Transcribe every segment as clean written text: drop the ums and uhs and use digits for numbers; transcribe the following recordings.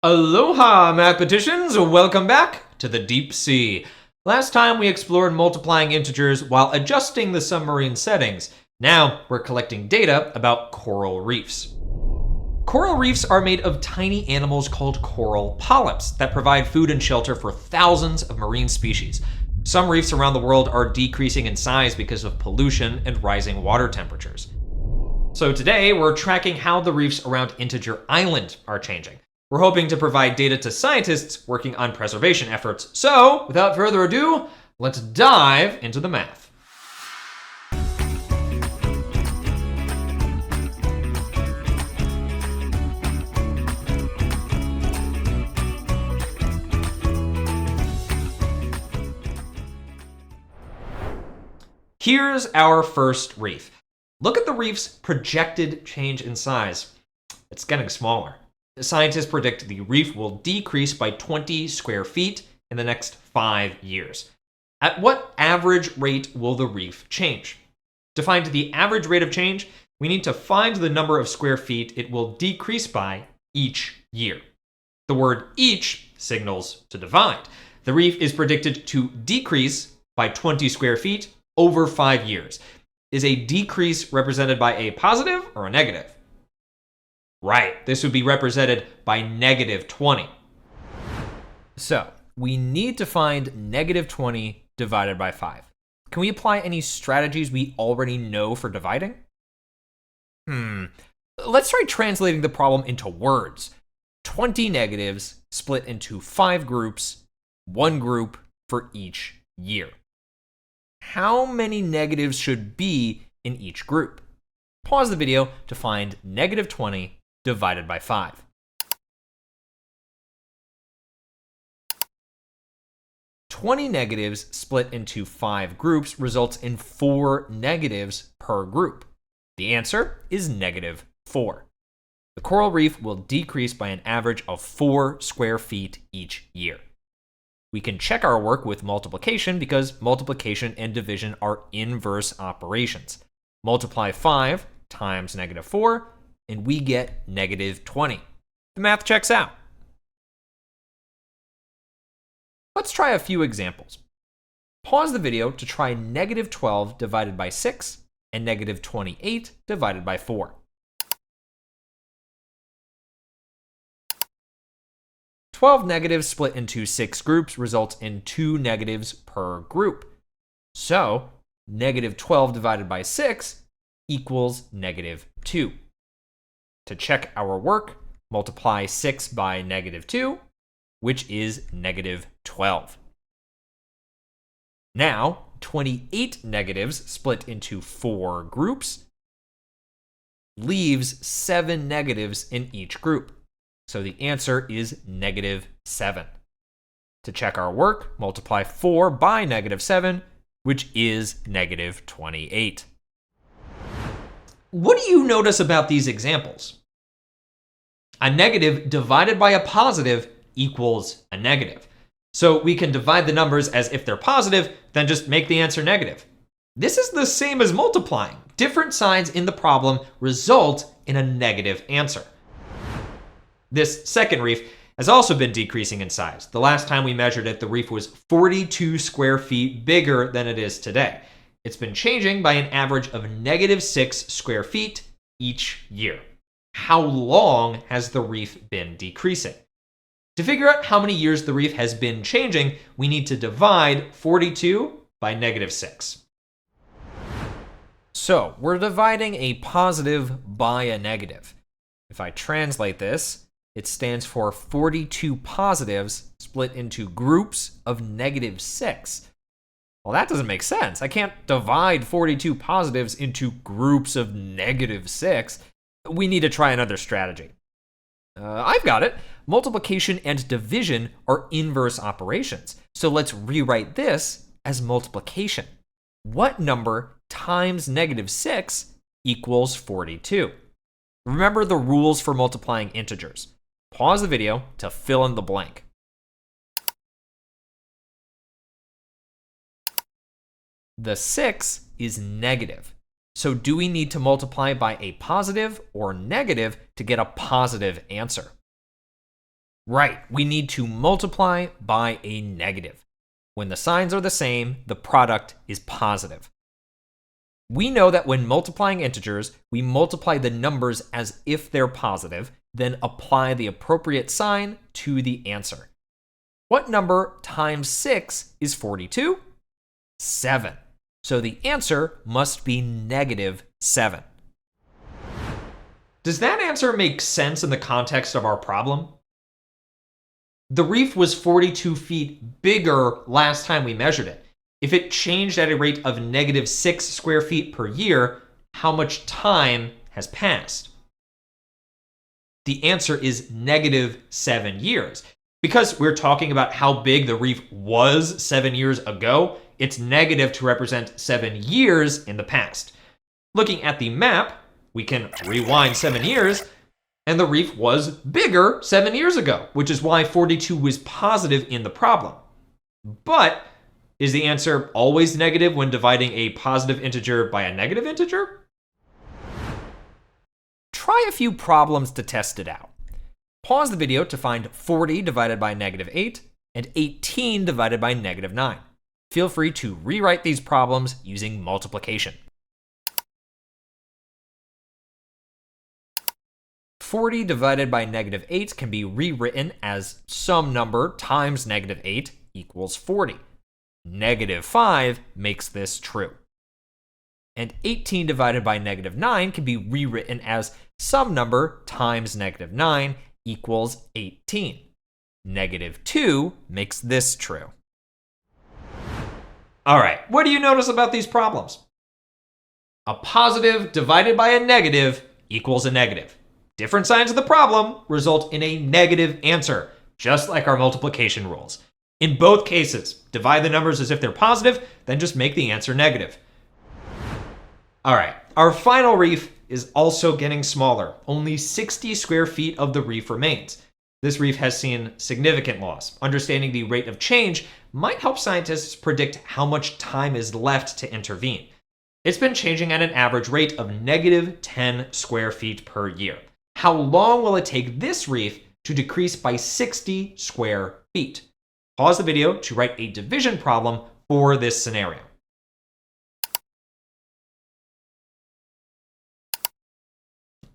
Aloha, mathematicians! Welcome back to the deep sea. Last time we explored multiplying integers while adjusting the submarine settings. Now we're collecting data about coral reefs. Coral reefs are made of tiny animals called coral polyps that provide food and shelter for thousands of marine species. Some reefs around the world are decreasing in size because of pollution and rising water temperatures. So today we're tracking how the reefs around Integer Island are changing. We're hoping to provide data to scientists working on preservation efforts. So, without further ado, let's dive into the math. Here's our first reef. Look at the reef's projected change in size. It's getting smaller. Scientists predict the reef will decrease by 20 square feet in the next 5 years. At what average rate will the reef change? To find the average rate of change, we need to find the number of square feet it will decrease by each year. The word each signals to divide. The reef is predicted to decrease by 20 square feet over 5 years. Is a decrease represented by a positive or a negative? Right, this would be represented by negative 20. So, we need to find negative 20 divided by 5. Can we apply any strategies we already know for dividing? Let's try translating the problem into words. 20 negatives split into 5 groups, 1 group for each year. How many negatives should be in each group? Pause the video to find negative 20 divided by 5. "20 negatives split into 5 groups results in 4 negatives per group. The answer is negative 4. The coral reef will decrease by an average of 4 square feet each year. We can check our work with multiplication because multiplication and division are inverse operations. Multiply 5 times negative 4, and we get negative 20. The math checks out. Let's try a few examples. Pause the video to try negative 12 divided by 6 and negative 28 divided by 4. 12 negatives split into 6 groups results in 2 negatives per group. So, negative 12 divided by 6 equals negative 2. To check our work, multiply 6 by negative 2, which is negative 12. Now, 28 negatives split into 4 groups leaves 7 negatives in each group. So the answer is negative 7. To check our work, multiply 4 by negative 7, which is negative 28. What do you notice about these examples? A negative divided by a positive equals a negative. So we can divide the numbers as if they're positive, then just make the answer negative. This is the same as multiplying. Different signs in the problem result in a negative answer. This second reef has also been decreasing in size. The last time we measured it, the reef was 42 square feet bigger than it is today. It's been changing by an average of negative 6 square feet each year. How long has the reef been decreasing? To figure out how many years the reef has been changing, we need to divide 42 by negative 6. So we're dividing a positive by a negative. If I translate this, it stands for 42 positives split into groups of negative 6. Well, that doesn't make sense. I can't divide 42 positives into groups of negative 6. We need to try another strategy. I've got it. Multiplication and division are inverse operations. So let's rewrite this as multiplication. What number times negative 6 equals 42? Remember the rules for multiplying integers. Pause the video to fill in the blank. The 6 is negative. So do we need to multiply by a positive or negative to get a positive answer? Right, we need to multiply by a negative. When the signs are the same, the product is positive. We know that when multiplying integers, we multiply the numbers as if they're positive, then apply the appropriate sign to the answer. What number times 6 is 42? 7. So the answer must be -7. Does that answer make sense in the context of our problem? The reef was 42 feet bigger last time we measured it. If it changed at a rate of -6 square feet per year, how much time has passed? The answer is -7 years. Because we're talking about how big the reef was 7 years ago, it's negative to represent 7 years in the past. Looking at the map, we can rewind 7 years, and the reef was bigger 7 years ago, which is why 42 was positive in the problem. But is the answer always negative when dividing a positive integer by a negative integer? Try a few problems to test it out. Pause the video to find 40 divided by -8 and 18 divided by -9. Feel free to rewrite these problems using multiplication. 40 divided by -8 can be rewritten as some number times -8 equals 40. -5 makes this true. And 18 divided by -9 can be rewritten as some number times -9 equals 18. -2 makes this true. All right, what do you notice about these problems? A positive divided by a negative equals a negative. Different signs of the problem result in a negative answer, just like our multiplication rules. In both cases, divide the numbers as if they're positive, then just make the answer negative. All right, our final reef is also getting smaller. Only 60 square feet of the reef remains. This reef has seen significant loss. Understanding the rate of change might help scientists predict how much time is left to intervene. It's been changing at an average rate of -10 square feet per year. How long will it take this reef to decrease by 60 square feet? Pause the video to write a division problem for this scenario.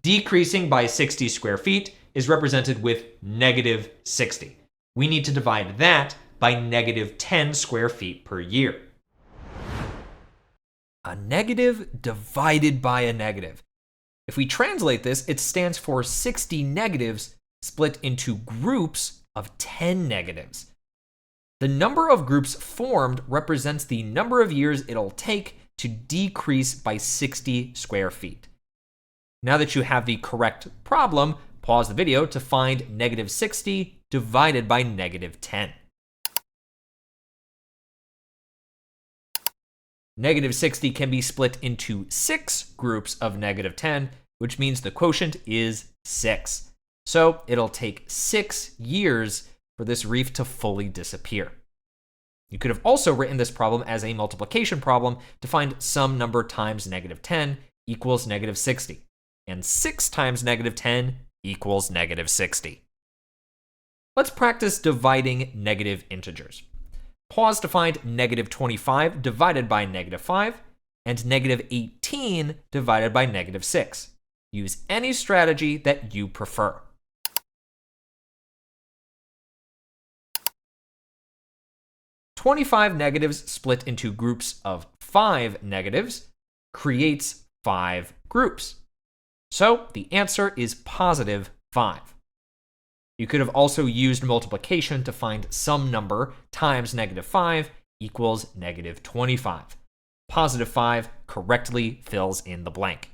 Decreasing by 60 square feet is represented with -60. We need to divide that by -10 square feet per year. A negative divided by a negative. If we translate this, it stands for 60 negatives split into groups of 10 negatives. The number of groups formed represents the number of years it'll take to decrease by 60 square feet. Now that you have the correct problem, pause the video to find -60 divided by -10. -60 can be split into 6 groups of -10, which means the quotient is 6. So it'll take 6 years for this reef to fully disappear. You could have also written this problem as a multiplication problem to find some number times -10 equals -60. And 6 times -10 equals -60. Let's practice dividing negative integers. Pause to find -25 divided by -5 and -18 divided by -6. Use any strategy that you prefer. "25 negatives split into groups of 5 negatives creates 5 groups. So the answer is +5. You could have also used multiplication to find some number times -5 equals -25. +5 correctly fills in the blank.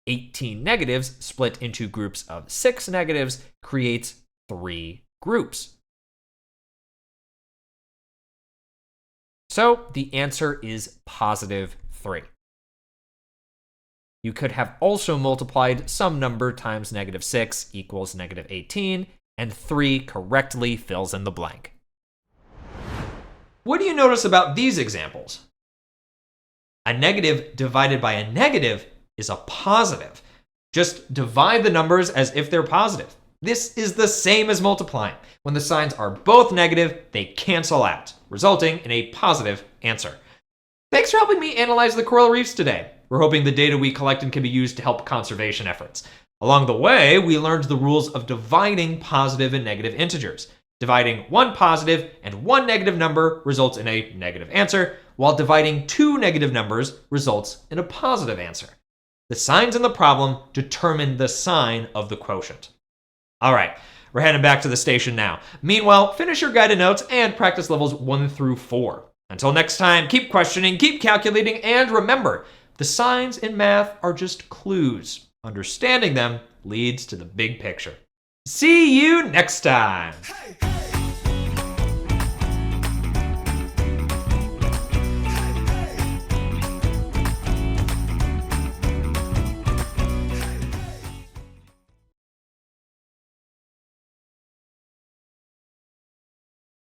18 negatives split into groups of 6 negatives creates 3 groups. So the answer is +3. You could have also multiplied some number times -6 equals -18, and 3 correctly fills in the blank. What do you notice about these examples? A negative divided by a negative is a positive. Just divide the numbers as if they're positive. This is the same as multiplying. When the signs are both negative, they cancel out, resulting in a positive answer. Thanks for helping me analyze the coral reefs today. We're hoping the data we collected can be used to help conservation efforts. Along the way, we learned the rules of dividing positive and negative integers. Dividing one positive and one negative number results in a negative answer, while dividing two negative numbers results in a positive answer. The signs in the problem determine the sign of the quotient. All right, we're heading back to the station now. Meanwhile, finish your guided notes and practice levels 1 through 4. Until next time, keep questioning, keep calculating, and remember, the signs in math are just clues. Understanding them leads to the big picture. See you next time.